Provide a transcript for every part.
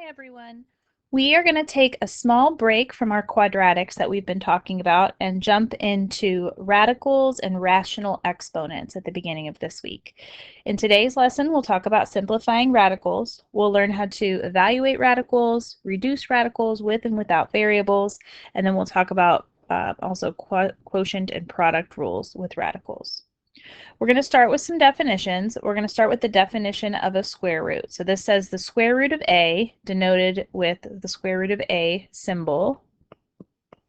everyone. We are going to take a small break from our quadratics that we've been talking about and jump into radicals and rational exponents at the beginning of this week. In today's lesson, we'll talk about simplifying radicals. We'll learn how to evaluate radicals, reduce radicals with and without variables, and then we'll talk about also quotient and product rules with radicals. We're going to start with some definitions. We're going to start with the definition of a square root. So this says the square root of a, denoted with the square root of a symbol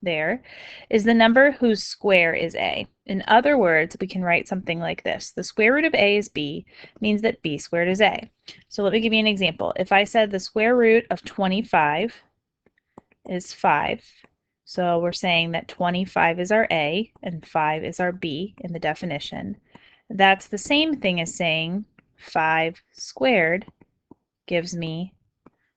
there, is the number whose square is a. In other words, we can write something like this. The square root of a is b, means that b squared is a. So let me give you an example. If I said the square root of 25 is 5, so we're saying that 25 is our a and 5 is our b in the definition. That's the same thing as saying 5 squared gives me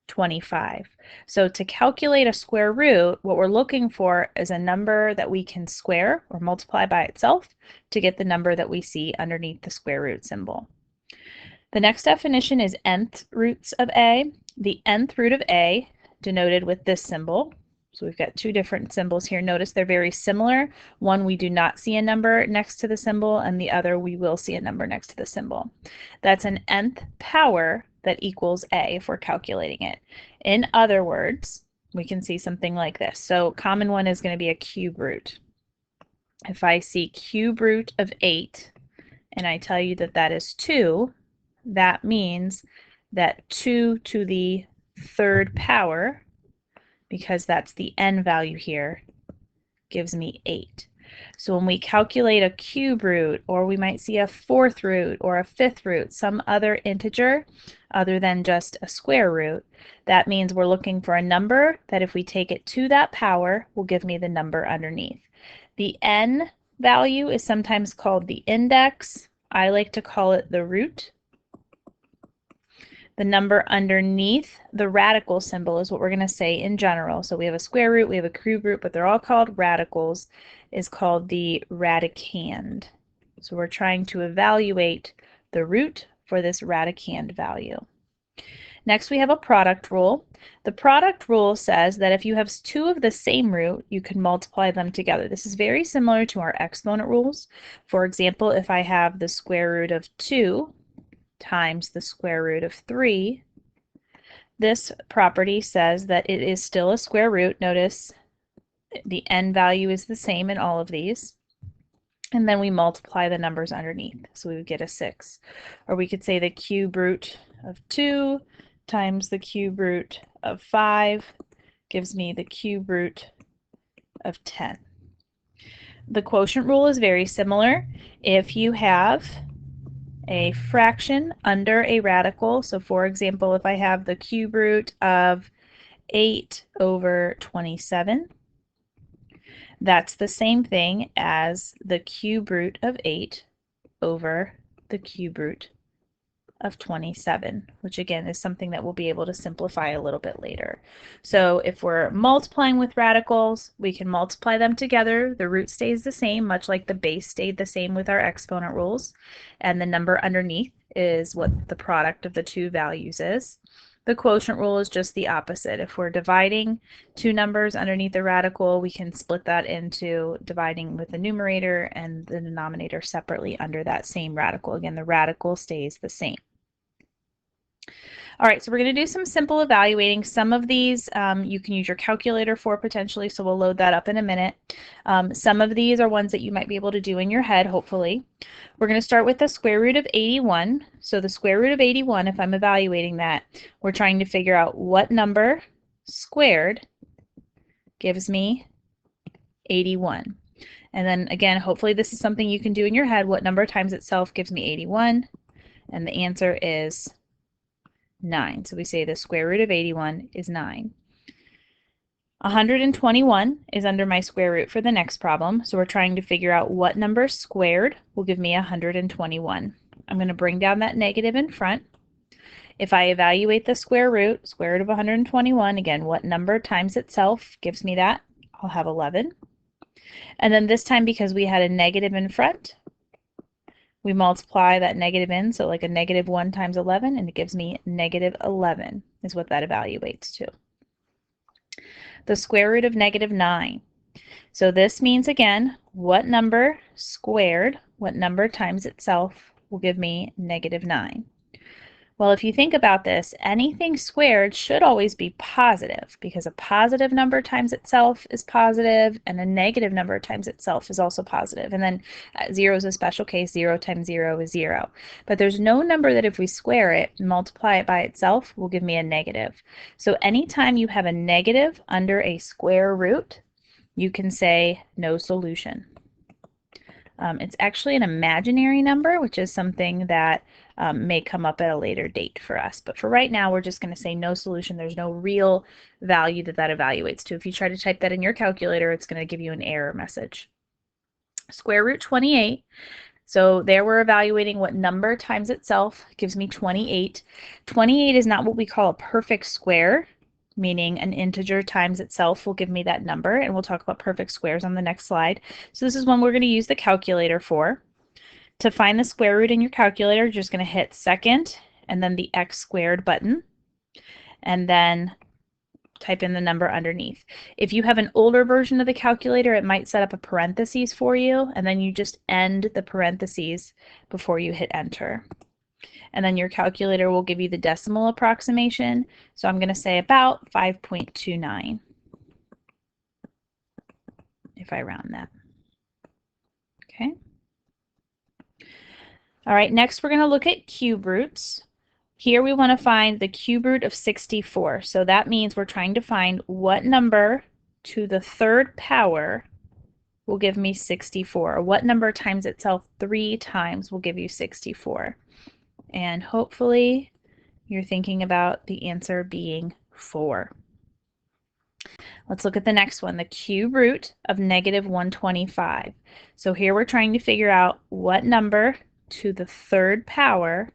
25. So to calculate a square root, what we're looking for is a number that we can square or multiply by itself to get the number that we see underneath the square root symbol. The next definition is nth roots of a. The nth root of a, denoted with this symbol. So we've got two different symbols here. Notice they're very similar. One, we do not see a number next to the symbol, and the other, we will see a number next to the symbol. That's an nth power that equals a if we're calculating it. In other words, we can see something like this. So common one is going to be a cube root. If I see cube root of 8, and I tell you that that is 2, that means that 2 to the third power, because that's the n value here, gives me 8. So when we calculate a cube root, or we might see a fourth root or a fifth root, some other integer other than just a square root, that means we're looking for a number that if we take it to that power will give me the number underneath. The n value is sometimes called the index. I like to call it the root. The number underneath the radical symbol is what we're going to say in general. So we have a square root, we have a cube root, but they're all called radicals, is called the radicand. So we're trying to evaluate the root for this radicand value. Next, we have a product rule. The product rule says that if you have two of the same root, you can multiply them together. This is very similar to our exponent rules. For example, if I have the square root of 2 times the square root of 3, this property says that it is still a square root. Notice the n value is the same in all of these. And then we multiply the numbers underneath. So we would get a 6. Or we could say the cube root of 2 times the cube root of 5 gives me the cube root of 10. The quotient rule is very similar. If you have a fraction under a radical, so for example, if I have the cube root of 8 over 27, that's the same thing as the cube root of 8 over the cube root of 27, which again is something that we'll be able to simplify a little bit later. So if we're multiplying with radicals, we can multiply them together. The root stays the same, much like the base stayed the same with our exponent rules, and the number underneath is what the product of the two values is. The quotient rule is just the opposite. If we're dividing two numbers underneath the radical, we can split that into dividing with the numerator and the denominator separately under that same radical. Again, the radical stays the same. All right, so we're going to do some simple evaluating. Some of these you can use your calculator for potentially, so we'll load that up in a minute. Some of these are ones that you might be able to do in your head, hopefully. We're going to start with the square root of 81. So the square root of 81, if I'm evaluating that, we're trying to figure out what number squared gives me 81. And then again, hopefully this is something you can do in your head. What number times itself gives me 81? And the answer is 9. So we say the square root of 81 is 9. 121 is under my square root for the next problem. So we're trying to figure out what number squared will give me 121. I'm going to bring down that negative in front. If I evaluate the square root of 121, again, what number times itself gives me that? I'll have 11. And then this time, because we had a negative in front, We multiply that negative in, so like a negative 1 times 11, and it gives me negative 11 is what that evaluates to. The square root of negative 9. So this means, again, what number squared, what number times itself will give me negative 9. Well, if you think about this, anything squared should always be positive because a positive number times itself is positive and a negative number times itself is also positive. And then 0 is a special case. 0 times 0 is 0. But there's no number that if we square it and multiply it by itself will give me a negative. So anytime you have a negative under a square root, you can say no solution. It's actually an imaginary number, which is something that may come up at a later date for us. But for right now, we're just going to say no solution. There's no real value that evaluates to. If you try to type that in your calculator, it's going to give you an error message. Square root 28. So there we're evaluating what number times itself gives me 28. 28 is not what we call a perfect square, meaning an integer times itself will give me that number, and we'll talk about perfect squares on the next slide. So this is one we're going to use the calculator for. To find the square root in your calculator, you're just going to hit second and then the x squared button, and then type in the number underneath. If you have an older version of the calculator, it might set up a parentheses for you, and then you just end the parentheses before you hit enter. And then your calculator will give you the decimal approximation. So I'm going to say about 5.29 if I round that. Okay. All right, next we're going to look at cube roots. Here we want to find the cube root of 64. So that means we're trying to find what number to the third power will give me 64. What number times itself 3 times will give you 64. And hopefully you're thinking about the answer being 4. Let's look at the next one, the cube root of negative 125. So here we're trying to figure out what number to the third power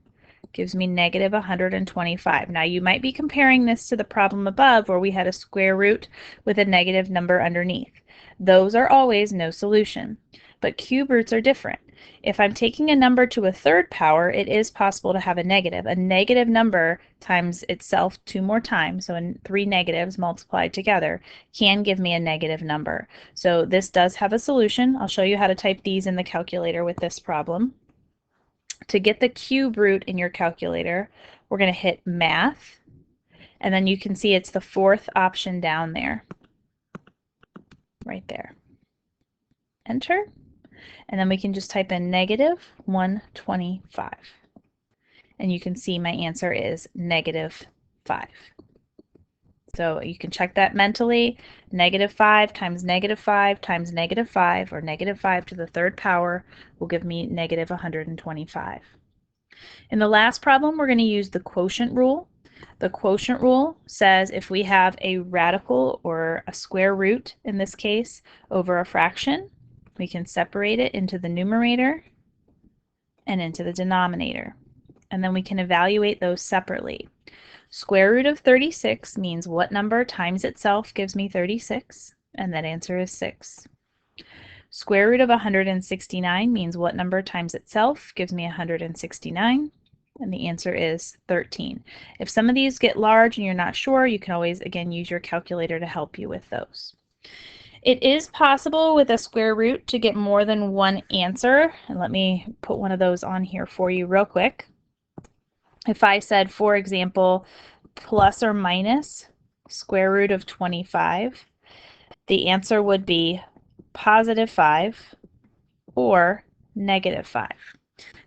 gives me negative 125. Now you might be comparing this to the problem above where we had a square root with a negative number underneath. Those are always no solution, but cube roots are different. If I'm taking a number to a third power, it is possible to have a negative. A negative number times itself 2 more times, so 3 negatives multiplied together, can give me a negative number. So this does have a solution. I'll show you how to type these in the calculator with this problem. To get the cube root in your calculator, we're going to hit math, and then you can see it's the 4th option down there, right there. Enter. And then we can just type in negative 125. And you can see my answer is negative 5. So you can check that mentally. Negative 5 times negative 5 times negative 5, or negative 5 to the third power, will give me negative 125. In the last problem, we're going to use the quotient rule. The quotient rule says if we have a radical or a square root, in this case, over a fraction, we can separate it into the numerator and into the denominator. And then we can evaluate those separately. Square root of 36 means what number times itself gives me 36, and that answer is 6. Square root of 169 means what number times itself gives me 169, and the answer is 13. If some of these get large and you're not sure, you can always, again, use your calculator to help you with those. It is possible with a square root to get more than one answer, and let me put one of those on here for you real quick. If I said, for example, plus or minus square root of 25, the answer would be positive 5 or negative 5.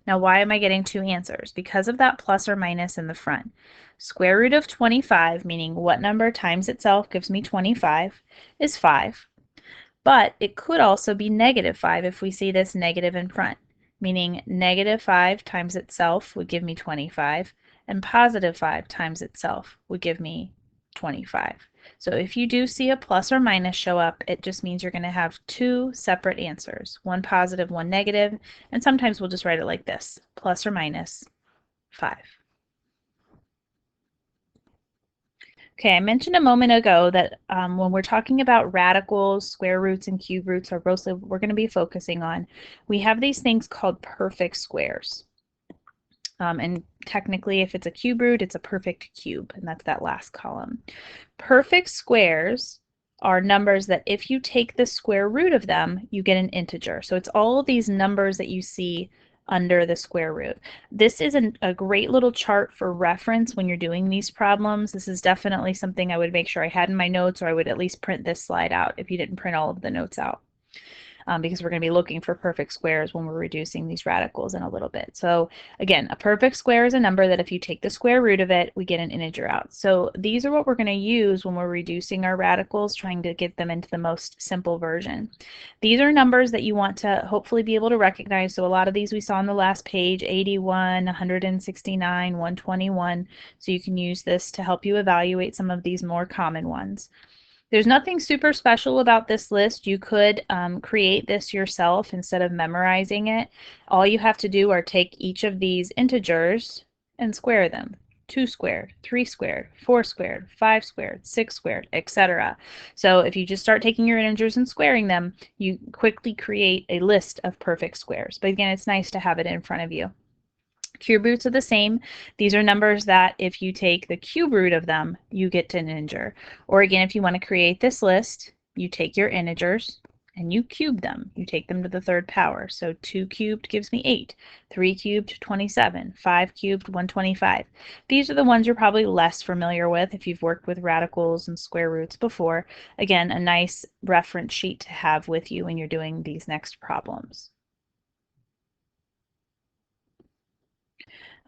Now, why am I getting 2 answers? Because of that plus or minus in the front. Square root of 25, meaning what number times itself gives me 25, is 5. But it could also be negative 5 if we see this negative in front, meaning negative 5 times itself would give me 25, and positive 5 times itself would give me 25. So if you do see a plus or minus show up, it just means you're going to have 2 separate answers, one positive, one negative, and sometimes we'll just write it like this, plus or minus 5. Okay, I mentioned a moment ago that when we're talking about radicals, square roots, and cube roots, are mostly what we're going to be focusing on, we have these things called perfect squares. And technically, if it's a cube root, it's a perfect cube, and that's that last column. Perfect squares are numbers that if you take the square root of them, you get an integer. So it's all of these numbers that you see under the square root. This is a great little chart for reference when you're doing these problems. This is definitely something I would make sure I had in my notes, or I would at least print this slide out if you didn't print all of the notes out. Because we're going to be looking for perfect squares when we're reducing these radicals in a little bit. So again, a perfect square is a number that if you take the square root of it, we get an integer out. So these are what we're going to use when we're reducing our radicals, trying to get them into the most simple version. These are numbers that you want to hopefully be able to recognize. So a lot of these we saw on the last page, 81, 169, 121. So you can use this to help you evaluate some of these more common ones. There's nothing super special about this list. You could create this yourself instead of memorizing it. All you have to do are take each of these integers and square them. 2 squared, 3 squared, 4 squared, 5 squared, 6 squared, etc. So if you just start taking your integers and squaring them, you quickly create a list of perfect squares. But again, it's nice to have it in front of you. Cube roots are the same. These are numbers that if you take the cube root of them, you get an integer. Or again, if you want to create this list, you take your integers and you cube them. You take them to the third power. So 2 cubed gives me 8, 3 cubed 27, 5 cubed 125. These are the ones you're probably less familiar with if you've worked with radicals and square roots before. Again, a nice reference sheet to have with you when you're doing these next problems.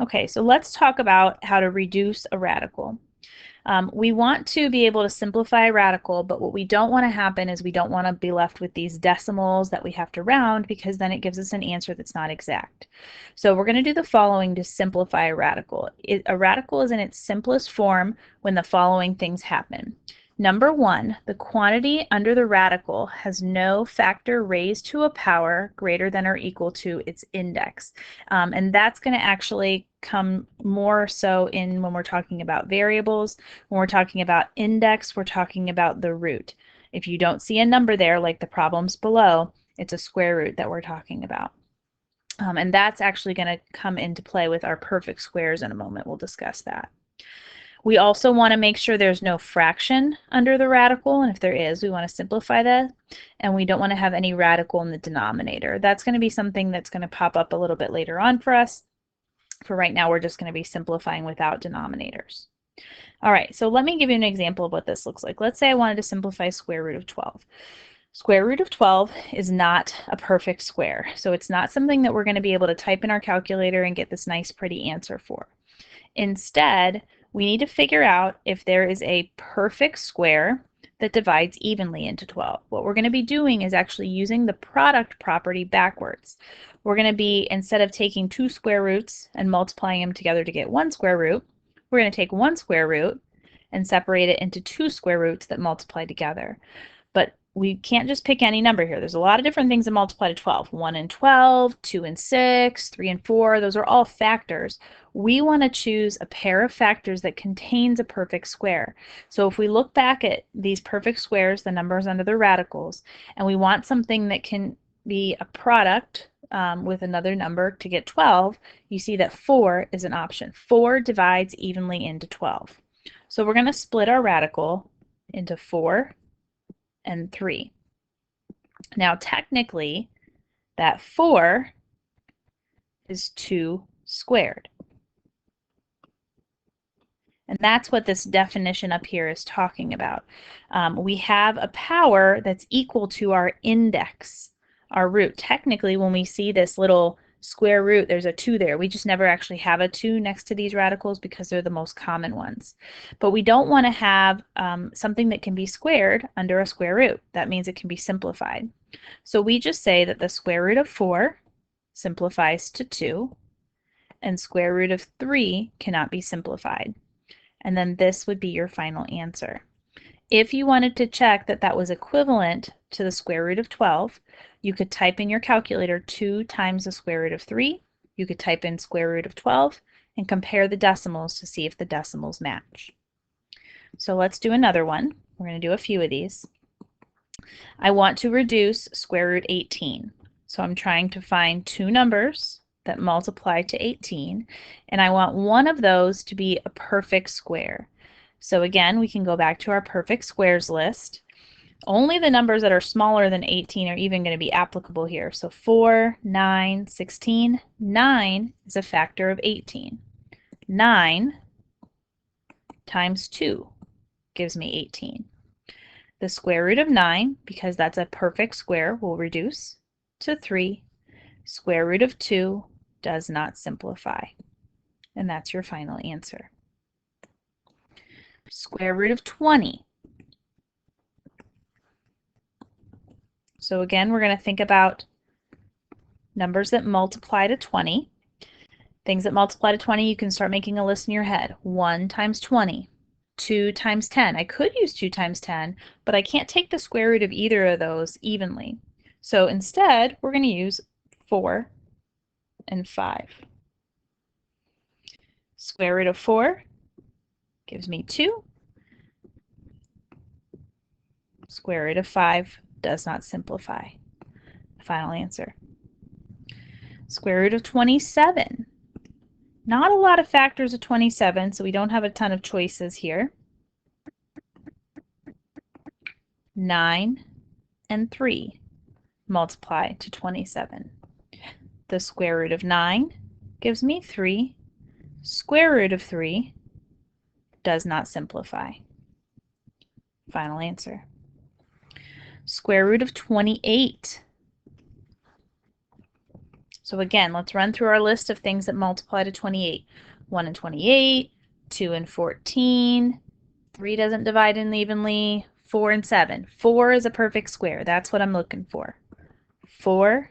Okay, so let's talk about how to reduce a radical. We want to be able to simplify a radical, but what we don't want to happen is we don't want to be left with these decimals that we have to round, because then it gives us an answer that's not exact. So we're going to do the following to simplify a radical. A radical is in its simplest form when the following things happen. Number 1, the quantity under the radical has no factor raised to a power greater than or equal to its index. And that's going to actually come more so in when we're talking about variables. When we're talking about index, we're talking about the root. If you don't see a number there, like the problems below, it's a square root that we're talking about. And that's actually going to come into play with our perfect squares in a moment. We'll discuss that. We also want to make sure there's no fraction under the radical, and if there is, we want to simplify that, and we don't want to have any radical in the denominator. That's going to be something that's going to pop up a little bit later on for us. For right now, we're just going to be simplifying without denominators. All right, so let me give you an example of what this looks like. Let's say I wanted to simplify square root of 12. Square root of 12 is not a perfect square, so it's not something that we're going to be able to type in our calculator and get this nice pretty answer for. Instead, we need to figure out if there is a perfect square that divides evenly into 12. What we're going to be doing is actually using the product property backwards. We're going to be, instead of taking 2 square roots and multiplying them together to get 1 square root, we're going to take 1 square root and separate it into 2 square roots that multiply together. But we can't just pick any number here. There's a lot of different things that multiply to 12. 1 and 12, 2 and 6, 3 and 4, those are all factors. We want to choose a pair of factors that contains a perfect square. So if we look back at these perfect squares, the numbers under the radicals, and we want something that can be a product with another number to get 12, you see that 4 is an option. 4 divides evenly into 12. So we're going to split our radical into 4 and 3. Now technically that 4 is 2 squared. And that's what this definition up here is talking about. We have a power that's equal to our index, our root. Technically, when we see this little square root, there's a 2 there. We just never actually have a 2 next to these radicals because they're the most common ones. But we don't want to have something that can be squared under a square root. That means it can be simplified. So we just say that the square root of 4 simplifies to 2, and square root of 3 cannot be simplified. And then this would be your final answer. If you wanted to check that that was equivalent to the square root of 12, you could type in your calculator 2 times the square root of 3. You could type in square root of 12 and compare the decimals to see if the decimals match. So let's do another one. We're going to do a few of these. I want to reduce square root 18. So I'm trying to find two numbers that multiply to 18, and I want one of those to be a perfect square. So again, we can go back to our perfect squares list. Only the numbers that are smaller than 18 are even going to be applicable here. So 4, 9, 16. 9 is a factor of 18. 9 times 2 gives me 18. The square root of 9, because that's a perfect square, will reduce to 3. Square root of 2 does not simplify. And that's your final answer. Square root of 20. So again, we're going to think about numbers that multiply to 20. Things that multiply to 20, you can start making a list in your head. 1 times 20. 2 times 10. I could use 2 times 10, but I can't take the square root of either of those evenly. So instead, we're going to use 4 and 5. Square root of 4 gives me 2. Square root of 5 does not simplify. Final answer. Square root of 27. Not a lot of factors of 27, so we don't have a ton of choices here. 9 and 3 multiply to 27. The square root of 9 gives me 3. Square root of 3 does not simplify. Final answer. Square root of 28. So again, let's run through our list of things that multiply to 28. 1 and 28, 2 and 14, 3 doesn't divide in evenly, 4 and 7. 4 is a perfect square. That's what I'm looking for. 4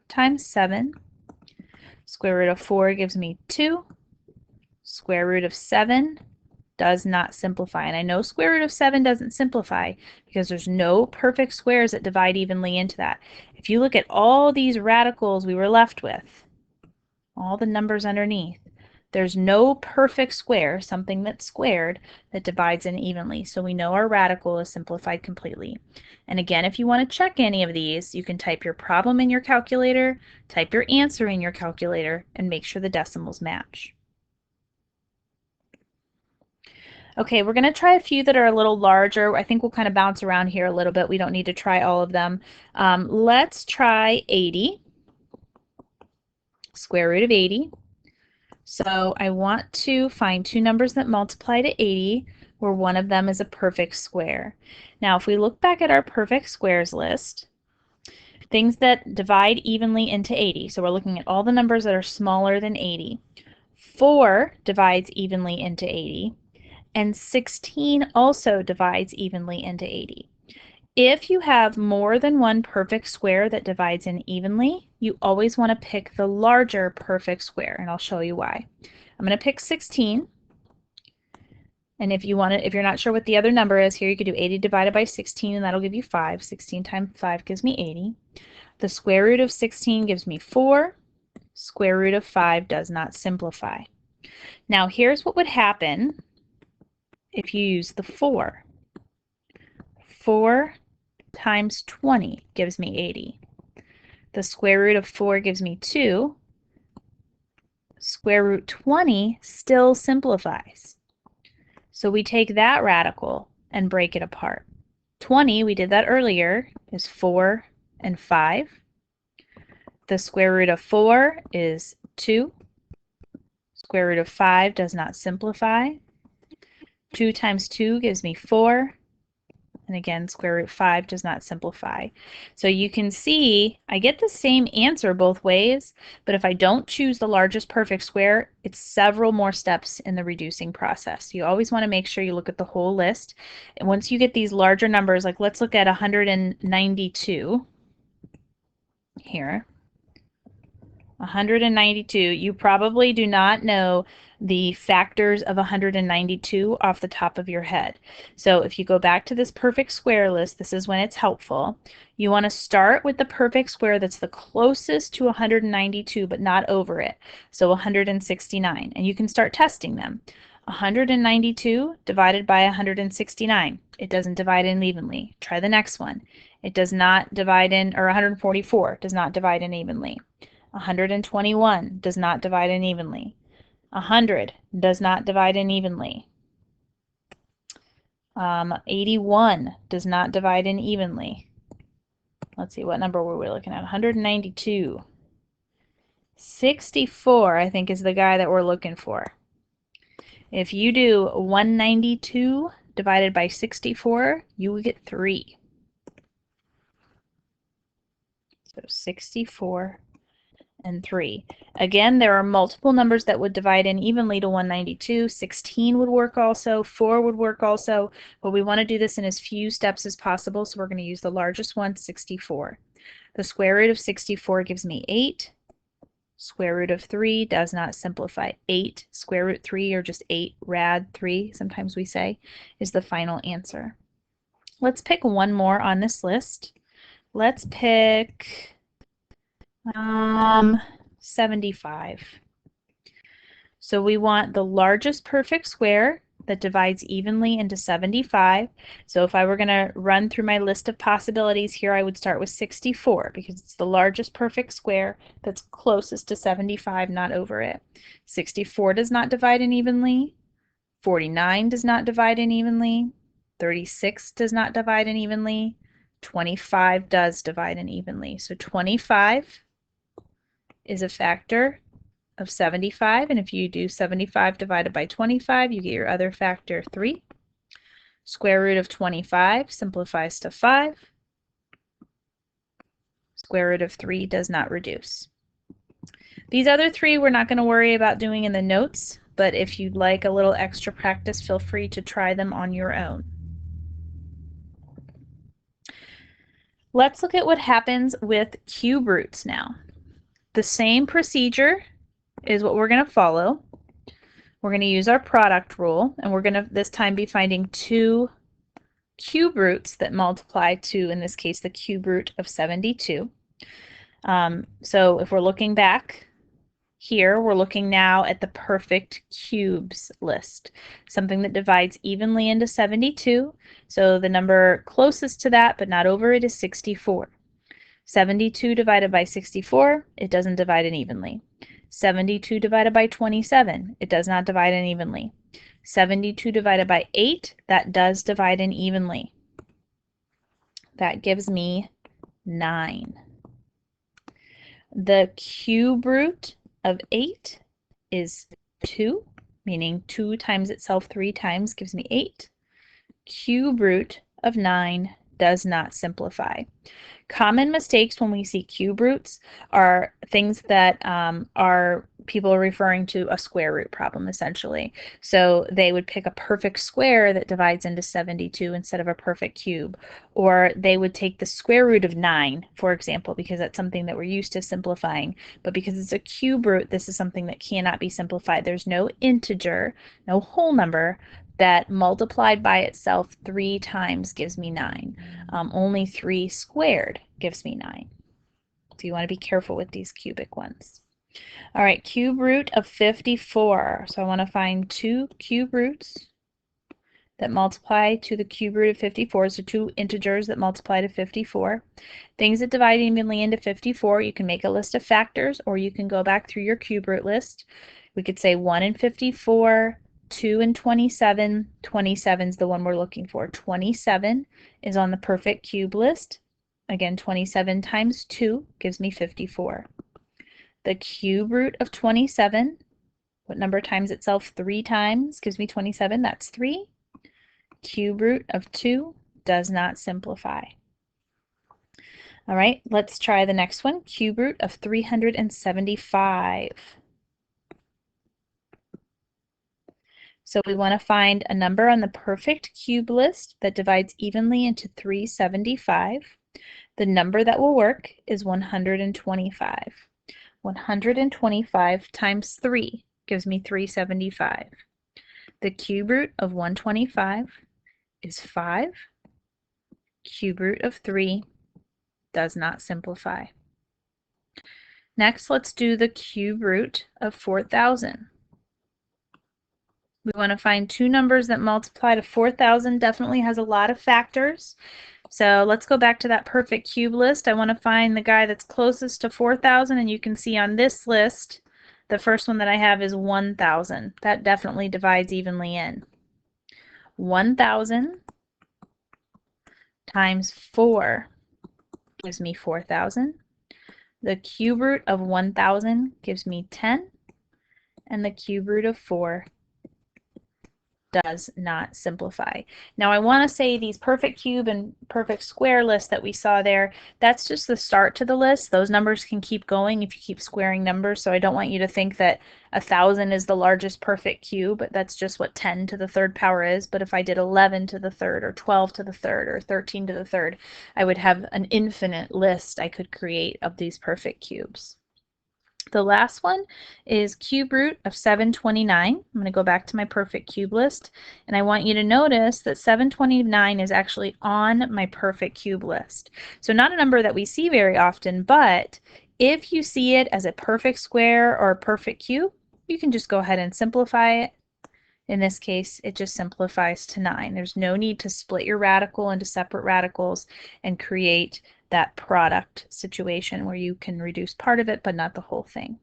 times 7. Square root of 4 gives me 2. Square root of 7 does not simplify. And I know square root of 7 doesn't simplify because there's no perfect squares that divide evenly into that. If you look at all these radicals we were left with, all the numbers underneath, there's no perfect square, something that's squared, that divides in evenly. So we know our radical is simplified completely. And again, if you want to check any of these, you can type your problem in your calculator, type your answer in your calculator, and make sure the decimals match. Okay, we're going to try a few that are a little larger. I think we'll kind of bounce around here a little bit. We don't need to try all of them. Let's try 80. Square root of 80. So I want to find two numbers that multiply to 80 where one of them is a perfect square. Now if we look back at our perfect squares list, things that divide evenly into 80. So we're looking at all the numbers that are smaller than 80. 4 divides evenly into 80. And 16 also divides evenly into 80. If you have more than one perfect square that divides in evenly, you always want to pick the larger perfect square, and I'll show you why. I'm going to pick 16. And if you're not sure what the other number is here, you could do 80 divided by 16, and that'll give you 5. 16 times 5 gives me 80. The square root of 16 gives me 4. Square root of 5 does not simplify. Now here's what would happen if you use the 4. 4 times 20 gives me 80. The square root of 4 gives me 2. Square root 20 still simplifies. So we take that radical and break it apart. 20, we did that earlier, is 4 and 5. The square root of 4 is 2. Square root of 5 does not simplify. 2 times 2 gives me 4. And again, square root 5 does not simplify. So you can see I get the same answer both ways, but if I don't choose the largest perfect square, it's several more steps in the reducing process. You always want to make sure you look at the whole list. And once you get these larger numbers, like let's look at 192 here. 192, you probably do not know the factors of 192 off the top of your head. So if you go back to this perfect square list, this is when it's helpful. You want to start with the perfect square that's the closest to 192 but not over it. So 169, and you can start testing them. 192 divided by 169. It doesn't divide in evenly. Try the next one. It does not divide in, or 144 does not divide in evenly. 121 does not divide in evenly. 100 does not divide in evenly. 81 does not divide in evenly. Let's see, what number were we looking at? 192. 64, I think, is the guy that we're looking for. If you do 192 divided by 64, you will get 3. So 64 and 3. Again, there are multiple numbers that would divide in evenly to 192. 16 would work also. 4 would work also. But we want to do this in as few steps as possible, so we're going to use the largest one, 64. The square root of 64 gives me 8. Square root of 3 does not simplify. 8 square root 3, or just 8 rad 3, sometimes we say, is the final answer. Let's pick one more on this list. Let's pick 75. So we want the largest perfect square that divides evenly into 75. So if I were going to run through my list of possibilities here, I would start with 64 because it's the largest perfect square that's closest to 75, not over it. 64 does not divide in evenly. 49 does not divide in evenly. 36 does not divide in evenly. 25 does divide in evenly. So 25 is a factor of 75, and if you do 75 divided by 25, you get your other factor, 3. Square root of 25 simplifies to 5. Square root of 3 does not reduce. These other 3 we're not going to worry about doing in the notes, but if you'd like a little extra practice, feel free to try them on your own. Let's look at what happens with cube roots now. The same procedure is what we're going to follow. We're going to use our product rule, and we're going to this time be finding 2 cube roots that multiply to, in this case, the cube root of 72. So if we're looking back here, we're looking now at the perfect cubes list, something that divides evenly into 72. So the number closest to that, but not over it, is 64. 72 divided by 64, it doesn't divide in evenly. 72 divided by 27, it does not divide in evenly. 72 divided by 8, that does divide in evenly. That gives me 9. The cube root of 8 is 2, meaning 2 times itself 3 times gives me 8. Cube root of 9 does not simplify. Common mistakes when we see cube roots are things that people are referring to a square root problem, essentially. So they would pick a perfect square that divides into 72 instead of a perfect cube. Or they would take the square root of 9, for example, because that's something that we're used to simplifying. But because it's a cube root, this is something that cannot be simplified. There's no integer, no whole number, that multiplied by itself 3 times gives me 9. Only 3 squared gives me 9. So you want to be careful with these cubic ones. All right, cube root of 54. So I want to find 2 cube roots that multiply to the cube root of 54. So 2 integers that multiply to 54. Things that divide evenly into 54, you can make a list of factors, or you can go back through your cube root list. We could say 1 and 54, 2 and 27. 27 is the one we're looking for. 27 is on the perfect cube list. Again, 27 times 2 gives me 54. The cube root of 27, what number times itself 3 times gives me 27? That's 3. Cube root of 2 does not simplify. All right, let's try the next one. Cube root of 375. So we want to find a number on the perfect cube list that divides evenly into 375. The number that will work is 125. 125 times 3 gives me 375. The cube root of 125 is 5. Cube root of 3 does not simplify. Next, let's do the cube root of 4,000. We want to find two numbers that multiply to 4,000. Definitely has a lot of factors. So let's go back to that perfect cube list. I want to find the guy that's closest to 4,000, and you can see on this list, the first one that I have is 1,000. That definitely divides evenly in. 1,000 times 4 gives me 4,000. The cube root of 1,000 gives me 10, and the cube root of 4 does not simplify. Now I want to say these perfect cube and perfect square lists that we saw there, that's just the start to the list. Those numbers can keep going if you keep squaring numbers, so I don't want you to think that 1,000 is the largest perfect cube. That's just what 10 to the third power is. But if I did 11 to the third, or 12 to the third, or 13 to the third, I would have an infinite list I could create of these perfect cubes. The last one is cube root of 729. I'm going to go back to my perfect cube list, and I want you to notice that 729 is actually on my perfect cube list. So not a number that we see very often, but if you see it as a perfect square or a perfect cube, you can just go ahead and simplify it. In this case, it just simplifies to 9. There's no need to split your radical into separate radicals and create that product situation where you can reduce part of it but not the whole thing.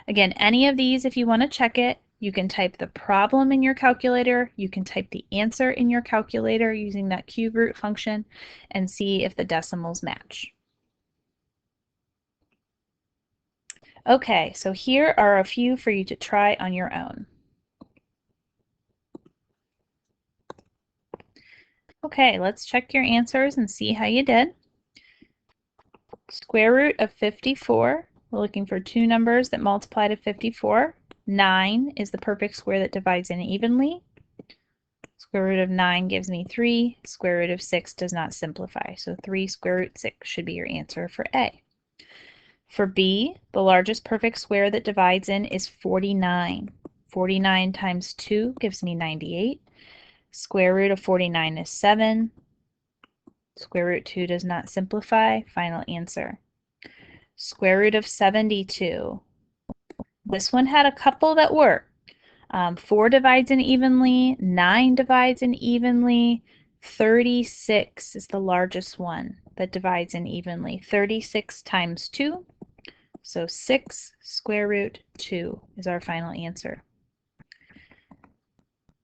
Again, any of these, if you want to check it, you can type the problem in your calculator, you can type the answer in your calculator using that cube root function and see if the decimals match. Okay, so here are a few for you to try on your own. Okay, let's check your answers and see how you did. Square root of 54, we're looking for two numbers that multiply to 54. 9 is the perfect square that divides in evenly. Square root of 9 gives me 3. Square root of 6 does not simplify, so 3 square root 6 should be your answer for A. For B, the largest perfect square that divides in is 49. 49 times 2 gives me 98. Square root of 49 is 7. Square root 2 does not simplify. Final answer. Square root of 72. This one had a couple that work. 4 divides in evenly, 9 divides in evenly, 36 is the largest one that divides in evenly. 36 times 2, so 6 square root 2 is our final answer.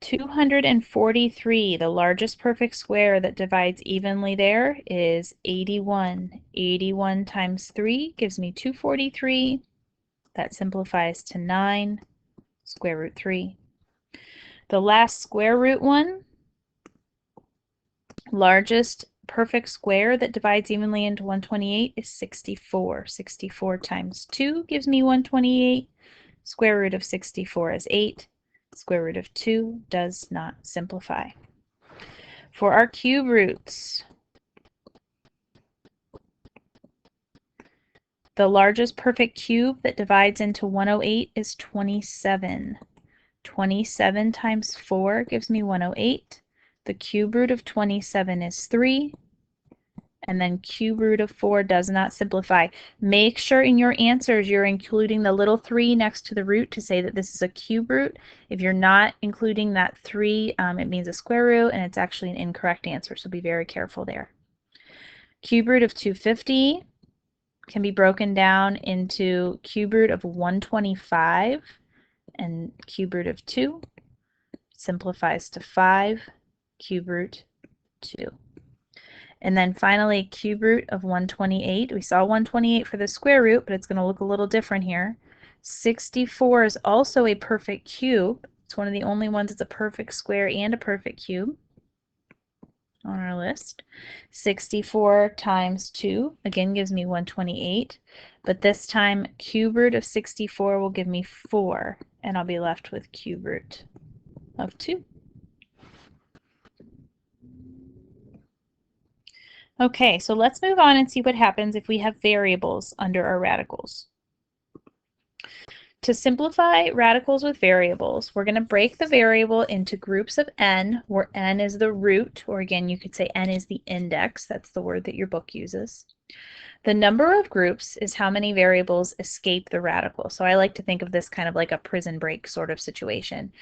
243, the largest perfect square that divides evenly there is 81. 81 times 3 gives me 243. That simplifies to 9 square root 3. The last square root one, largest perfect square that divides evenly into 128 is 64. 64 times 2 gives me 128. Square root of 64 is 8. Square root of 2 does not simplify. For our cube roots, the largest perfect cube that divides into 108 is 27. 27 times 4 gives me 108. The cube root of 27 is 3. And then cube root of 4 does not simplify. Make sure in your answers you're including the little 3 next to the root to say that this is a cube root. If you're not including that 3, it means a square root, and it's actually an incorrect answer, so be very careful there. Cube root of 250 can be broken down into cube root of 125 and cube root of 2. Simplifies to 5, cube root 2. And then finally, cube root of 128. We saw 128 for the square root, but it's going to look a little different here. 64 is also a perfect cube. It's one of the only ones that's a perfect square and a perfect cube on our list. 64 times 2, again, gives me 128. But this time, cube root of 64 will give me 4, and I'll be left with cube root of 2. Okay, so let's move on and see what happens if we have variables under our radicals. To simplify radicals with variables, we're going to break the variable into groups of n, where n is the root, or again, you could say n is the index. That's the word that your book uses. The number of groups is how many variables escape the radical. So I like to think of this kind of like a prison break sort of situation.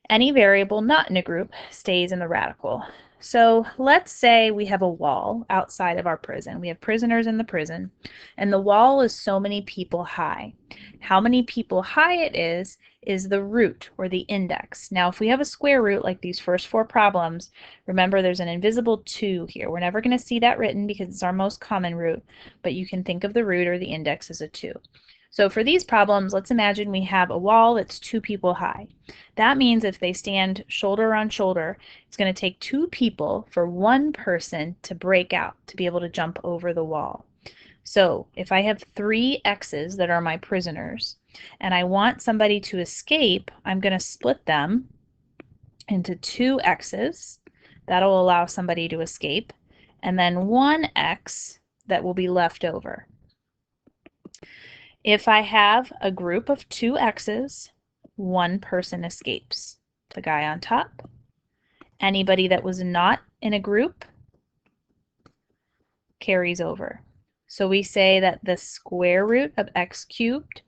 Any variable not in a group stays in the radical. So let's say we have a wall outside of our prison. We have prisoners in the prison, and the wall is so many people high. How many people high it is the root or the index. Now, if we have a square root like these first four problems, remember there's an invisible 2 here. We're never going to see that written because it's our most common root, but you can think of the root or the index as a 2. So for these problems, let's imagine we have a wall that's 2 people high. That means if they stand shoulder on shoulder, it's going to take 2 people for 1 person to break out, to be able to jump over the wall. So if I have 3 X's that are my prisoners, and I want somebody to escape, I'm going to split them into 2 X's. That'll allow somebody to escape, and then 1 X that will be left over. If I have a group of 2 X's, 1 person escapes. The guy on top. Anybody that was not in a group carries over. So we say that the square root of x cubed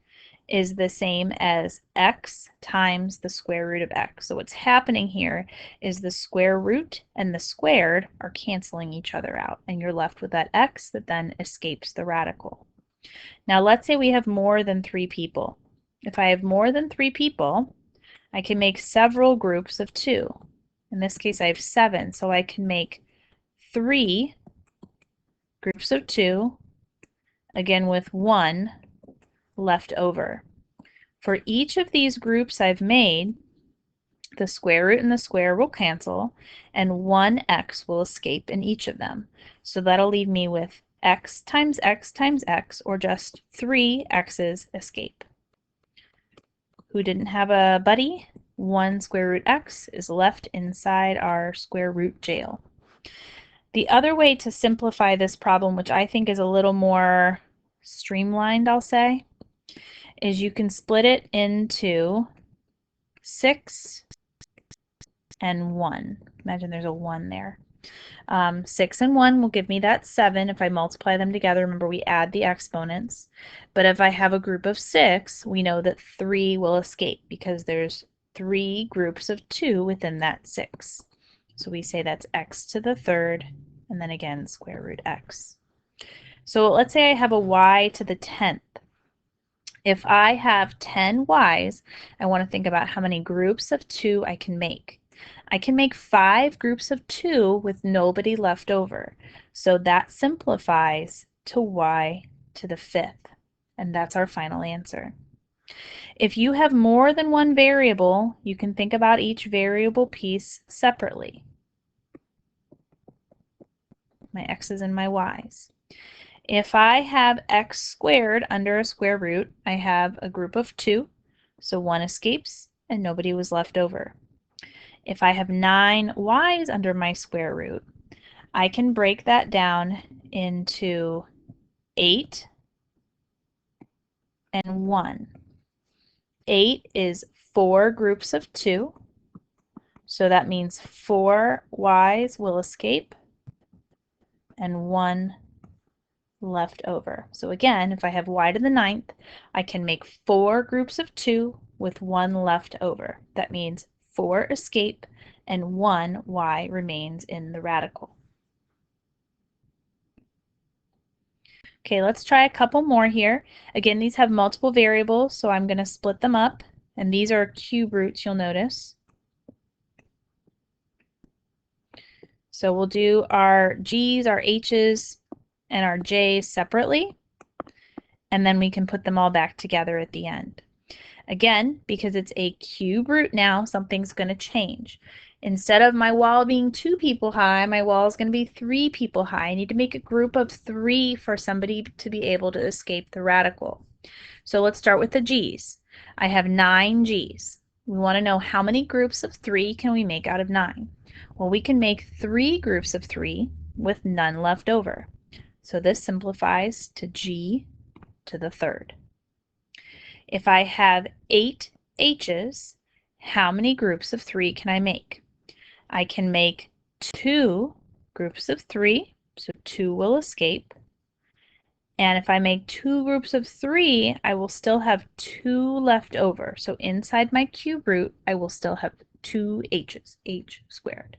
is the same as x times the square root of x. So what's happening here is the square root and the squared are canceling each other out, and you're left with that x that then escapes the radical. Now let's say we have more than 3 people. If I have more than 3 people, I can make several groups of 2. In this case, I have 7, so I can make 3 groups of 2, again with 1 left over. For each of these groups I've made, the square root and the square will cancel, and 1 x will escape in each of them. So that'll leave me with x times x times x, or just 3 x's escape. Who didn't have a buddy? 1 square root x is left inside our square root jail. The other way to simplify this problem, which I think is a little more streamlined, I'll say, is you can split it into 6 and 1. Imagine there's a 1 there. 6 and 1 will give me that 7 if I multiply them together. Remember, we add the exponents. But if I have a group of 6, we know that 3 will escape because there's 3 groups of 2 within that 6. So we say that's x to the third, and then again square root x. So let's say I have a y to the 10th. If I have 10 y's, I want to think about how many groups of 2 I can make. I can make 5 groups of 2 with nobody left over. So that simplifies to y to the 5th. And that's our final answer. If you have more than one variable, you can think about each variable piece separately. My x's and my y's. If I have x squared under a square root, I have a group of 2, so 1 escapes and nobody was left over. If I have 9 y's under my square root, I can break that down into 8 and 1. 8 is 4 groups of 2, so that means 4 y's will escape and 1 left over. So again, if I have y to the 9th, I can make 4 groups of 2 with 1 left over. That means 4 escape and 1 y remains in the radical. Okay, let's try a couple more here. Again, these have multiple variables, so I'm going to split them up, and these are cube roots, you'll notice. So we'll do our g's, our h's, and our j's separately, and then we can put them all back together at the end. Again, because it's a cube root now, something's going to change. Instead of my wall being 2 people high, my wall is going to be 3 people high. I need to make a group of 3 for somebody to be able to escape the radical. So let's start with the g's. I have 9 g's. We want to know how many groups of 3 can we make out of 9. Well, we can make 3 groups of 3 with none left over. So this simplifies to g to the third. If I have 8 h's, how many groups of 3 can I make? I can make 2 groups of 3, so 2 will escape. And if I make 2 groups of 3, I will still have 2 left over. So inside my cube root, I will still have 2 h's, h squared.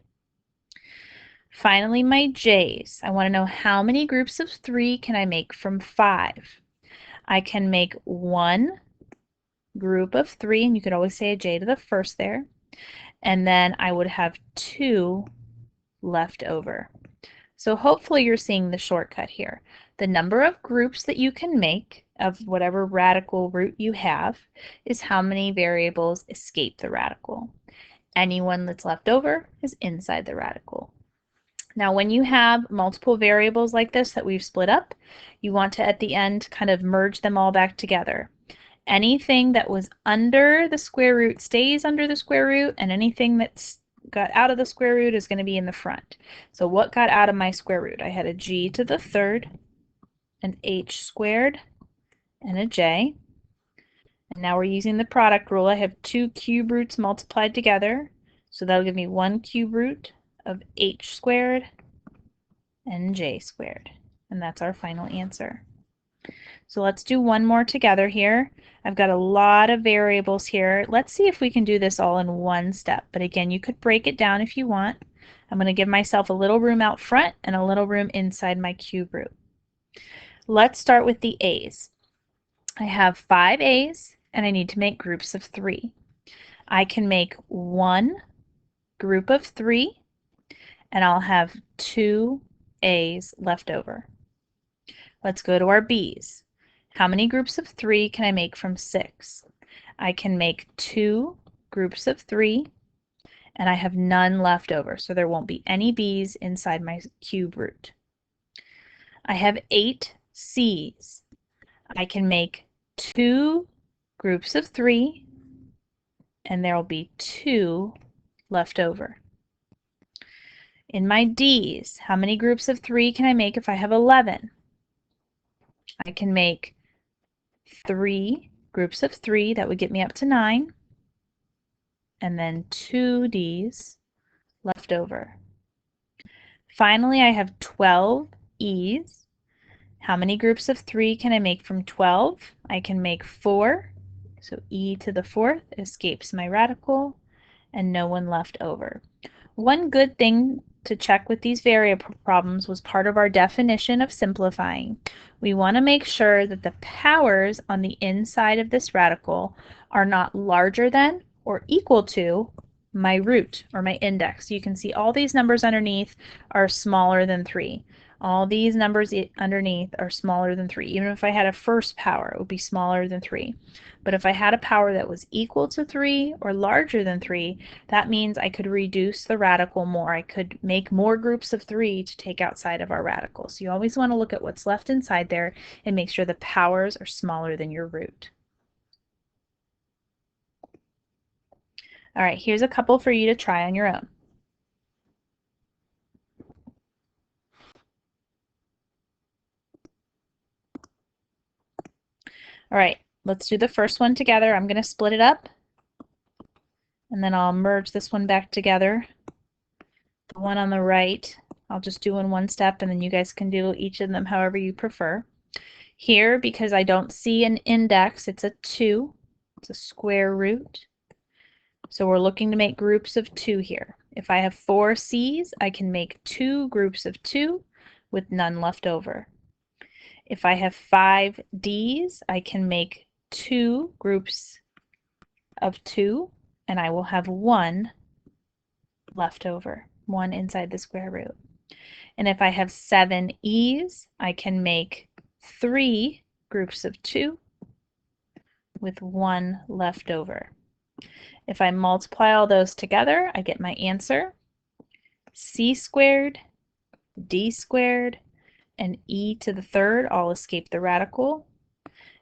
Finally, my j's. I want to know how many groups of 3 can I make from 5. I can make 1 group of 3, and you could always say a j to the first there, and then I would have 2 left over. So hopefully you're seeing the shortcut here. The number of groups that you can make of whatever radical root you have is how many variables escape the radical. Anyone that's left over is inside the radical. Now, when you have multiple variables like this that we've split up, you want to, at the end, kind of merge them all back together. Anything that was under the square root stays under the square root, and anything that's got out of the square root is going to be in the front. So what got out of my square root? I had a g to the third, an h squared, and a j. And now we're using the product rule. I have 2 cube roots multiplied together, so that'll give me 1 cube root of h squared and j squared. And that's our final answer. So let's do one more together here. I've got a lot of variables here. Let's see if we can do this all in one step. But again, you could break it down if you want. I'm going to give myself a little room out front and a little room inside my cube root. Let's start with the a's. I have 5 a's and I need to make groups of 3. I can make 1 group of 3 and I'll have 2 a's left over. Let's go to our b's. How many groups of 3 can I make from 6? I can make 2 groups of 3 and I have none left over, so there won't be any b's inside my cube root. I have 8 c's. I can make 2 groups of 3 and there will be 2 left over. In my d's, how many groups of 3 can I make if I have 11? I can make 3 groups of 3, that would get me up to 9, and then 2 d's left over. Finally, I have 12 e's. How many groups of 3 can I make from 12? I can make 4, so e to the 4th escapes my radical, and no one left over. One good thing to check with these variable problems was part of our definition of simplifying. We want to make sure that the powers on the inside of this radical are not larger than or equal to my root or my index. You can see all these numbers underneath are smaller than 3. All these numbers underneath are smaller than 3. Even if I had a first power, it would be smaller than 3. But if I had a power that was equal to 3 or larger than 3, that means I could reduce the radical more. I could make more groups of 3 to take outside of our radical. So you always want to look at what's left inside there and make sure the powers are smaller than your root. All right, here's a couple for you to try on your own. All right, let's do the first one together. I'm going to split it up, and then I'll merge this one back together. The one on the right, I'll just do in one step, and then you guys can do each of them however you prefer. Here, because I don't see an index, it's a 2. It's a square root. So we're looking to make groups of 2 here. If I have 4 c's, I can make 2 groups of 2 with none left over. If I have 5 d's, I can make 2 groups of 2, and I will have 1 left over, 1 inside the square root. And if I have 7 e's, I can make 3 groups of 2 with 1 left over. If I multiply all those together, I get my answer. C squared, d squared, and e to the 3rd all escape the radical.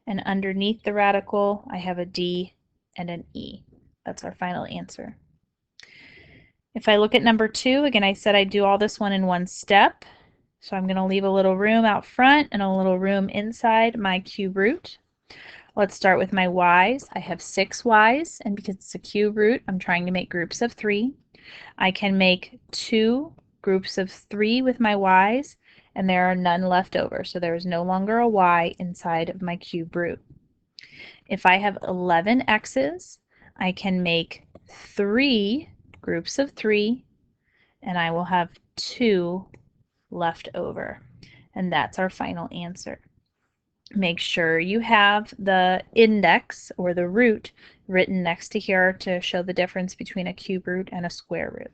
And underneath the radical, I have a d and an e. That's our final answer. If I look at number 2, again, I said I'd do all this one in one step. So I'm going to leave a little room out front and a little room inside my cube root. Let's start with my y's. I have 6 y's, and because it's a cube root, I'm trying to make groups of 3. I can make 2 groups of 3 with my y's, and there are none left over, so there is no longer a y inside of my cube root. If I have 11 x's, I can make 3 groups of 3, and I will have 2 left over. And that's our final answer. Make sure you have the index or the root written next to here to show the difference between a cube root and a square root.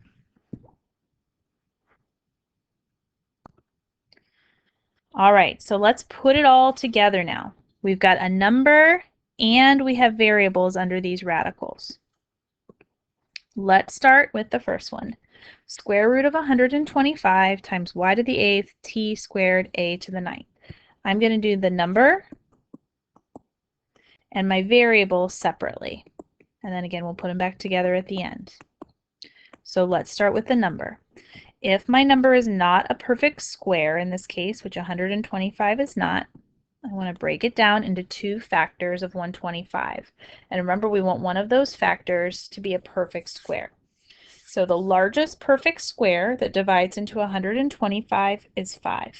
All right, so let's put it all together now. We've got a number and we have variables under these radicals. Let's start with the first one. Square root of 125 times y to the 8th t squared a to the 9th. I'm going to do the number and my variable separately. And then again, we'll put them back together at the end. So let's start with the number. If my number is not a perfect square in this case, which 125 is not, I want to break it down into 2 factors of 125. And remember, we want one of those factors to be a perfect square. So the largest perfect square that divides into 125 is 25,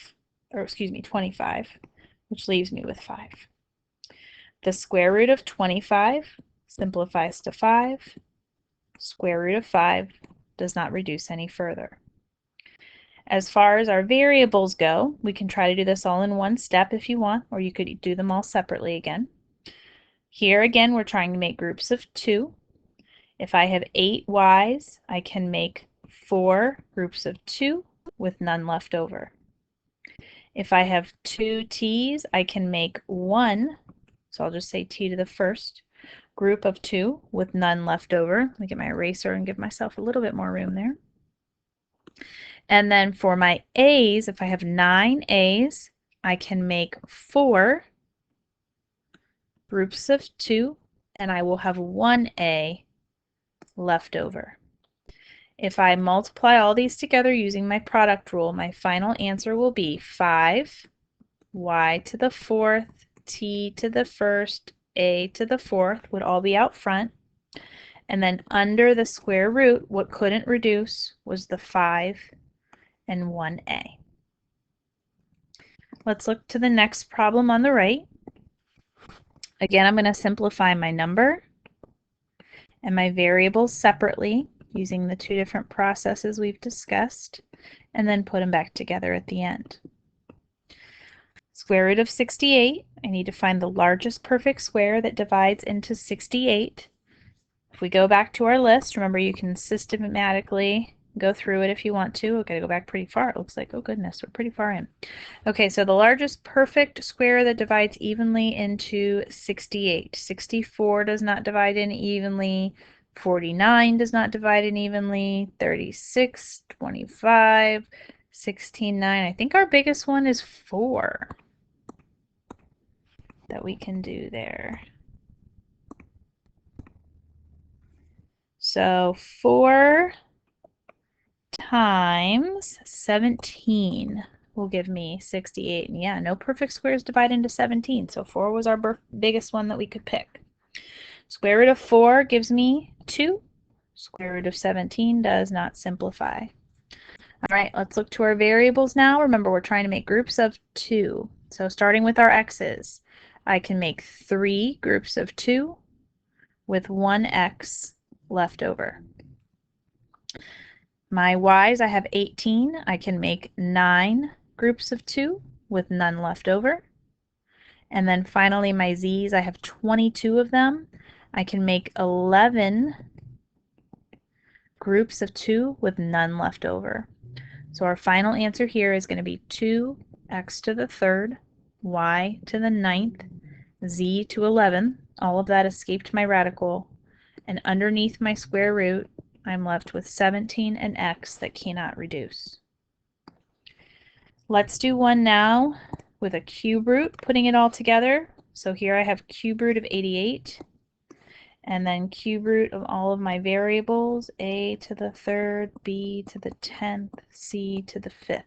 which leaves me with 5. The square root of 25 simplifies to 5. Square root of 5 does not reduce any further. As far as our variables go, we can try to do this all in one step if you want, or you could do them all separately again. Here again, we're trying to make groups of 2. If I have 8 y's, I can make 4 groups of 2 with none left over. If I have 2 t's, I can make 1, so I'll just say t to the first, group of 2 with none left over. Let me get my eraser and give myself a little bit more room there. And then for my a's, if I have 9 a's, I can make 4 groups of 2, and I will have 1 a left over. If I multiply all these together using my product rule, my final answer will be 5 y to the 4th, t to the 1st, a to the 4th would all be out front. And then under the square root, what couldn't reduce was the 5 and 1a. Let's look to the next problem on the right. Again, I'm going to simplify my number and my variables separately using the 2 different processes we've discussed, and then put them back together at the end. Square root of 68, I need to find the largest perfect square that divides into 68. If we go back to our list, remember you can systematically go through it if you want to. We've got to go back pretty far, it looks like. Oh goodness, we're pretty far in. Okay, so the largest perfect square that divides evenly into 68. 64 does not divide in evenly. 49 does not divide in evenly. 36, 25, 16, 9. I think our biggest one is 4 that we can do there. So 4 times 17 will give me 68. And yeah, no perfect squares divide into 17, so 4 was our biggest one that we could pick. Square root of 4 gives me 2. Square root of 17 does not simplify. All right, let's look to our variables now. Remember, we're trying to make groups of 2. So starting with our x's, I can make 3 groups of 2 with 1 x left over. My y's, I have 18. I can make 9 groups of 2 with none left over. And then finally my z's, I have 22 of them. I can make 11 groups of 2 with none left over. So our final answer here is going to be 2x to the 3rd, y to the 9th, z to 11. All of that escaped my radical. And underneath my square root, I'm left with 17 and x that cannot reduce. Let's do one now with a cube root, putting it all together. So here I have cube root of 88, and then cube root of all of my variables, a to the 3rd, b to the 10th, c to the 5th.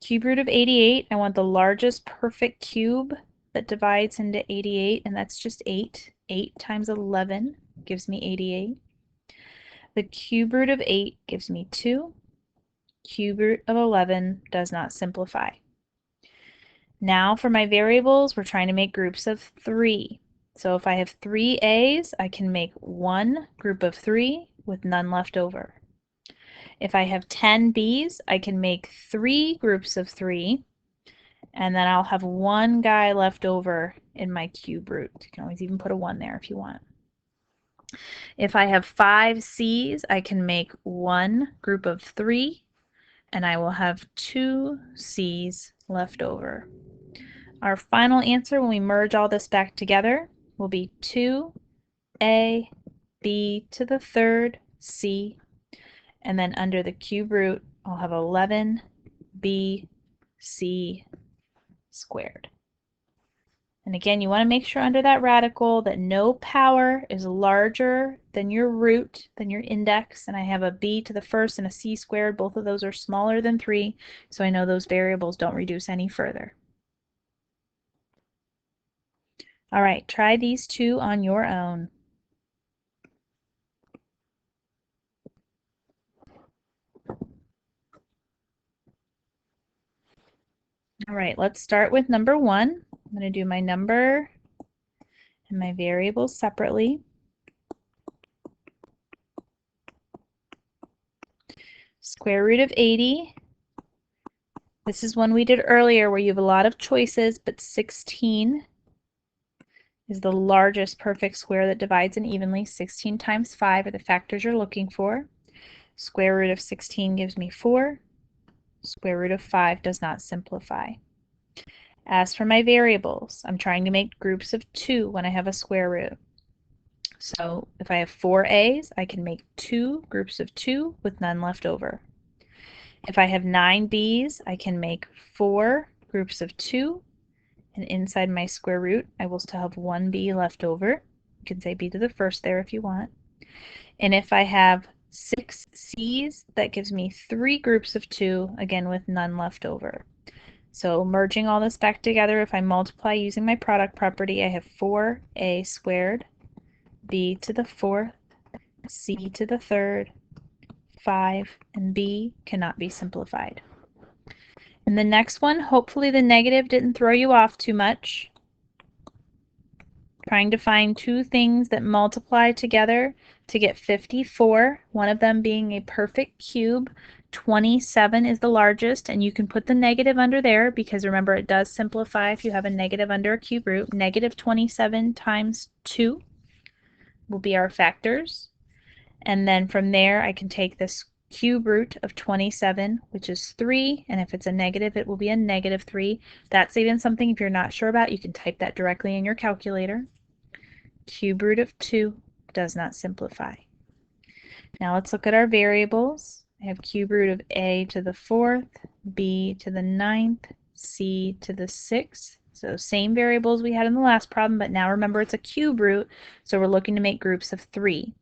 Cube root of 88, I want the largest perfect cube that divides into 88, and that's just 8. 8 times 11 gives me 88. The cube root of 8 gives me 2. Cube root of 11 does not simplify. Now for my variables, we're trying to make groups of 3. So if I have 3 A's, I can make 1 group of 3 with none left over. If I have 10 B's, I can make 3 groups of 3, and then I'll have 1 guy left over in my cube root. You can always even put a 1 there if you want. If I have 5 C's, I can make 1 group of 3, and I will have 2 C's left over. Our final answer when we merge all this back together will be 2a b to the third c, and then under the cube root I'll have 11b c squared. And again, you want to make sure under that radical that no power is larger than your root, than your index. And I have a b to the first and a c squared. Both of those are smaller than 3, so I know those variables don't reduce any further. All right, try these two on your own. All right, let's start with number 1. I'm going to do my number and my variables separately. Square root of 80. This is one we did earlier where you have a lot of choices, but 16 is the largest perfect square that divides in evenly. 16 times 5 are the factors you're looking for. Square root of 16 gives me 4. Square root of 5 does not simplify. As for my variables, I'm trying to make groups of 2 when I have a square root. So if I have 4 A's, I can make 2 groups of 2 with none left over. If I have 9 B's, I can make 4 groups of 2, and inside my square root, I will still have 1 B left over. You can say B to the first there if you want. And if I have 6 C's, that gives me 3 groups of 2, again with none left over. So merging all this back together, if I multiply using my product property, I have 4a squared, b to the fourth, c to the third, 5, and b cannot be simplified. In the next one, hopefully the negative didn't throw you off too much. Trying to find 2 things that multiply together to get 54, one of them being a perfect cube. 27 is the largest, and you can put the negative under there because remember it does simplify if you have a negative under a cube root. Negative 27 times 2 will be our factors. And then from there I can take this cube root of 27, which is 3, and if it's a negative, it will be a negative 3. That's even something if you're not sure about, you can type that directly in your calculator. Cube root of 2 does not simplify. Now let's look at our variables. I have cube root of a to the 4th, b to the 9th, c to the 6th. So same variables we had in the last problem, but now remember it's a cube root, so we're looking to make groups of 3.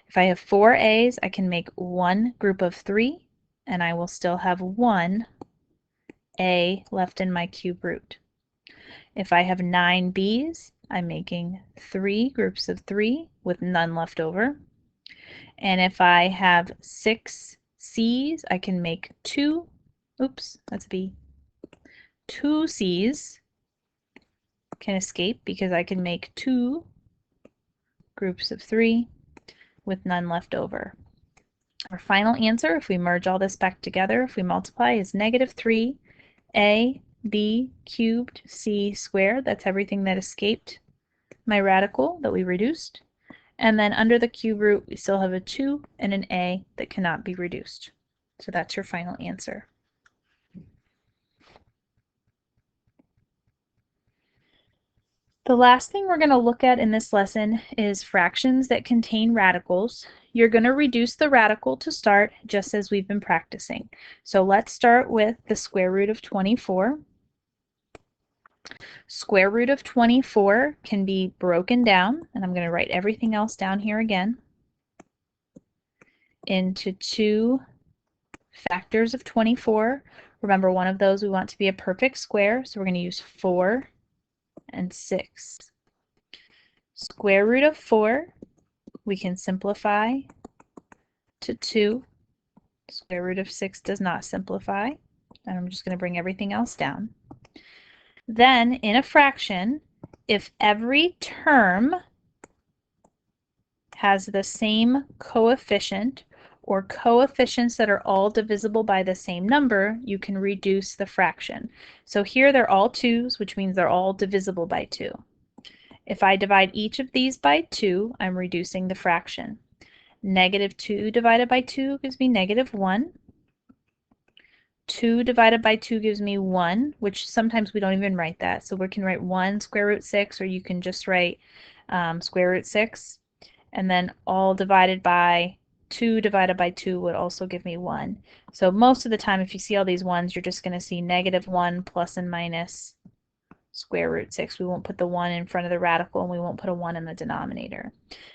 If I have 4 A's, I can make 1 group of 3, and I will still have 1 A left in my cube root. If I have 9 B's, I'm making 3 groups of 3 with none left over. And if I have 6 C's, I can make 2 C's can escape because I can make 2 groups of 3 with none left over. Our final answer, if we merge all this back together, if we multiply, is negative 3ab cubed c squared. That's everything that escaped my radical that we reduced. And then under the cube root, we still have a 2 and an a that cannot be reduced. So that's your final answer. The last thing we're going to look at in this lesson is fractions that contain radicals. You're going to reduce the radical to start, just as we've been practicing. So let's start with the square root of 24. Square root of 24 can be broken down, and I'm going to write everything else down here again, into 2 factors of 24. Remember, one of those we want to be a perfect square, so we're going to use 4 and 6. Square root of 4 we can simplify to 2. Square root of 6 does not simplify, and I'm just going to bring everything else down. Then in a fraction, if every term has the same coefficient or coefficients that are all divisible by the same number, you can reduce the fraction. So here they're all 2's, which means they're all divisible by 2. If I divide each of these by 2, I'm reducing the fraction. Negative 2 divided by 2 gives me negative 1. 2 divided by 2 gives me 1, which sometimes we don't even write that. So we can write 1 square root 6, or you can just write square root 6. And then all divided by 2 divided by 2 would also give me 1. So most of the time, if you see all these 1s, you're just going to see negative 1 plus and minus square root 6. We won't put the 1 in front of the radical, and we won't put a 1 in the denominator.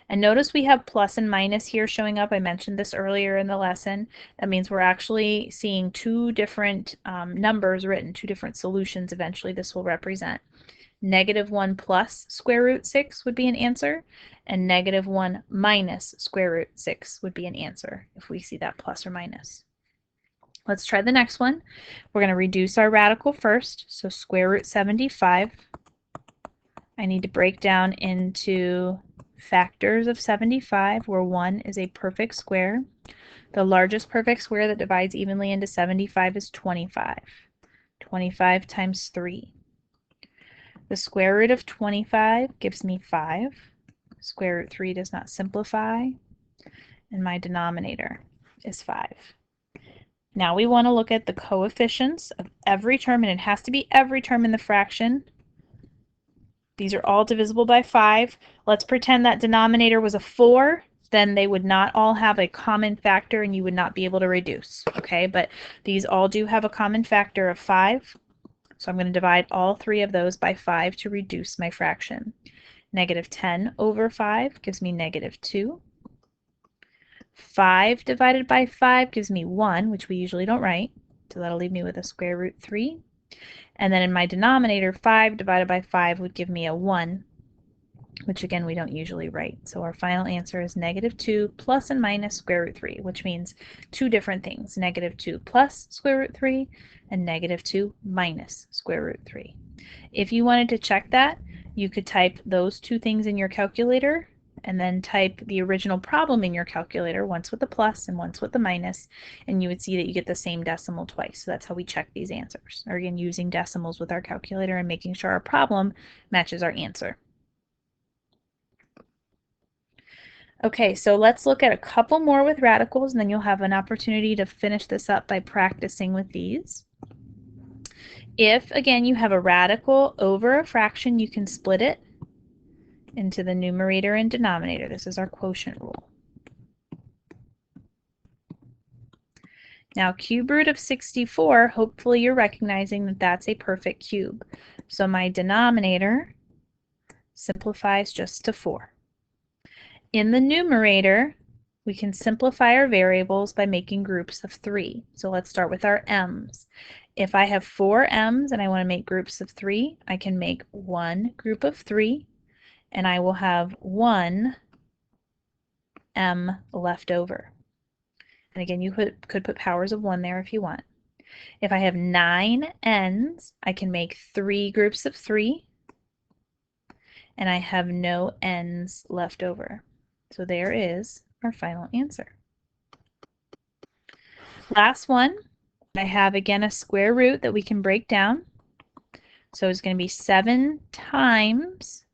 And notice we have plus and minus here showing up. I mentioned this earlier in the lesson. That means we're actually seeing two different numbers written, two different solutions eventually this will represent. Negative 1 plus square root 6 would be an answer, and negative 1 minus square root 6 would be an answer if we see that plus or minus. Let's try the next one. We're going to reduce our radical first. So square root 75. I need to break down into factors of 75, where 1 is a perfect square. The largest perfect square that divides evenly into 75 is 25. 25 times 3. The square root of 25 gives me 5. Square root 3 does not simplify. And my denominator is 5. Now we want to look at the coefficients of every term, and it has to be every term in the fraction. These are all divisible by 5. Let's pretend that denominator was a 4. Then they would not all have a common factor, and you would not be able to reduce. Okay, but these all do have a common factor of 5. So I'm going to divide all 3 of those by 5 to reduce my fraction. Negative 10 over 5 gives me negative 2. 5 divided by 5 gives me 1, which we usually don't write. So that'll leave me with a square root 3. And then in my denominator, 5 divided by 5 would give me a 1, which again we don't usually write. So our final answer is negative 2 plus and minus square root 3, which means two different things. Negative 2 plus square root 3 and negative 2 minus square root 3. If you wanted to check that, you could type those two things in your calculator and then type the original problem in your calculator, once with the plus and once with the minus, and you would see that you get the same decimal twice. So that's how we check these answers. Or again, using decimals with our calculator and making sure our problem matches our answer. Okay, so let's look at a couple more with radicals, and then you'll have an opportunity to finish this up by practicing with these. If, again, you have a radical over a fraction, you can split it into the numerator and denominator. This is our quotient rule. Now, cube root of 64, hopefully you're recognizing that that's a perfect cube. So my denominator simplifies just to 4. In the numerator, we can simplify our variables by making groups of 3. So let's start with our m's. If I have 4 m's and I want to make groups of 3, I can make one group of 3, and I will have 1 m left over. And again, you could put powers of 1 there if you want. If I have 9 n's, I can make 3 groups of 3, and I have no n's left over. So there is our final answer. Last one, I have again a square root that we can break down. So it's going to be 7 times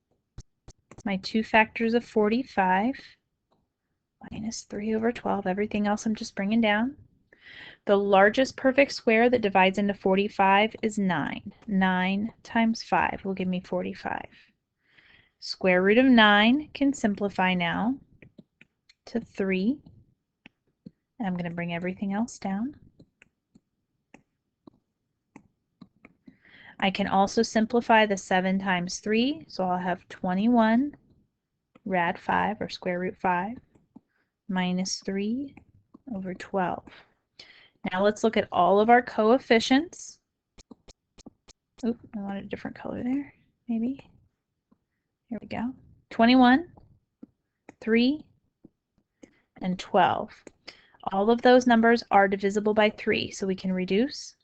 my 2 factors of 45 minus 3 over 12. Everything else I'm just bringing down. The largest perfect square that divides into 45 is 9. 9 times 5 will give me 45. Square root of 9 can simplify now to 3. And I'm going to bring everything else down. I can also simplify the 7 times 3, so I'll have 21 rad 5, or square root 5, minus 3 over 12. Now let's look at all of our coefficients. Oop, I wanted a different color there, maybe. Here we go. 21, 3, and 12. All of those numbers are divisible by 3, so we can reduce.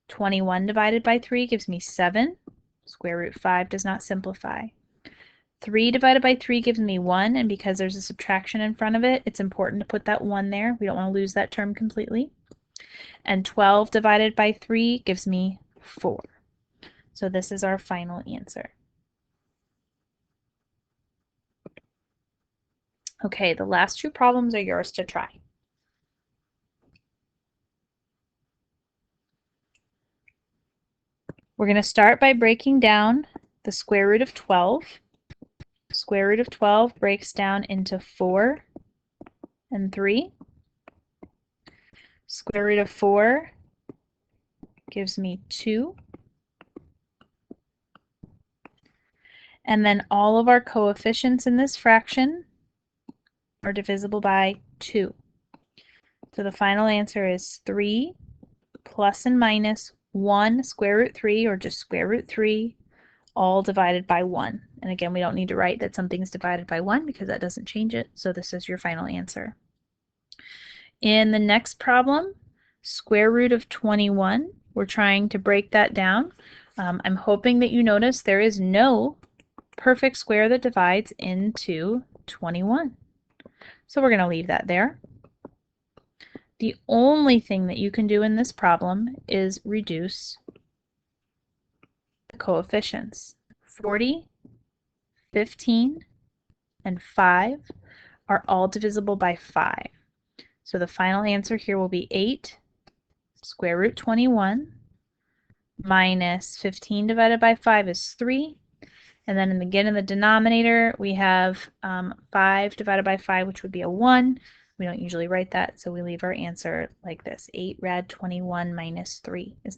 21 divided by 3 gives me 7. Square root 5 does not simplify. 3 divided by 3 gives me 1, and because there's a subtraction in front of it, it's important to put that 1 there. We don't want to lose that term completely. And 12 divided by 3 gives me 4. So this is our final answer. Okay, the last two problems are yours to try. We're going to start by breaking down the square root of 12. Square root of 12 breaks down into 4 and 3. Square root of 4 gives me 2. And then all of our coefficients in this fraction are divisible by 2. So the final answer is 3 plus and minus 1 square root 3, or just square root 3, all divided by 1. And again, we don't need to write that something's divided by 1 because that doesn't change it. So this is your final answer. In the next problem, square root of 21, we're trying to break that down. I'm hoping that you notice there is no perfect square that divides into 21. So we're going to leave that there. The only thing that you can do in this problem is reduce the coefficients. 40, 15, and 5 are all divisible by 5. So the final answer here will be 8 square root 21 minus 15 divided by 5 is 3. And then again in the denominator, we have 5 divided by 5, which would be a 1. We don't usually write that, so we leave our answer like this. 8 rad 21 minus 3 is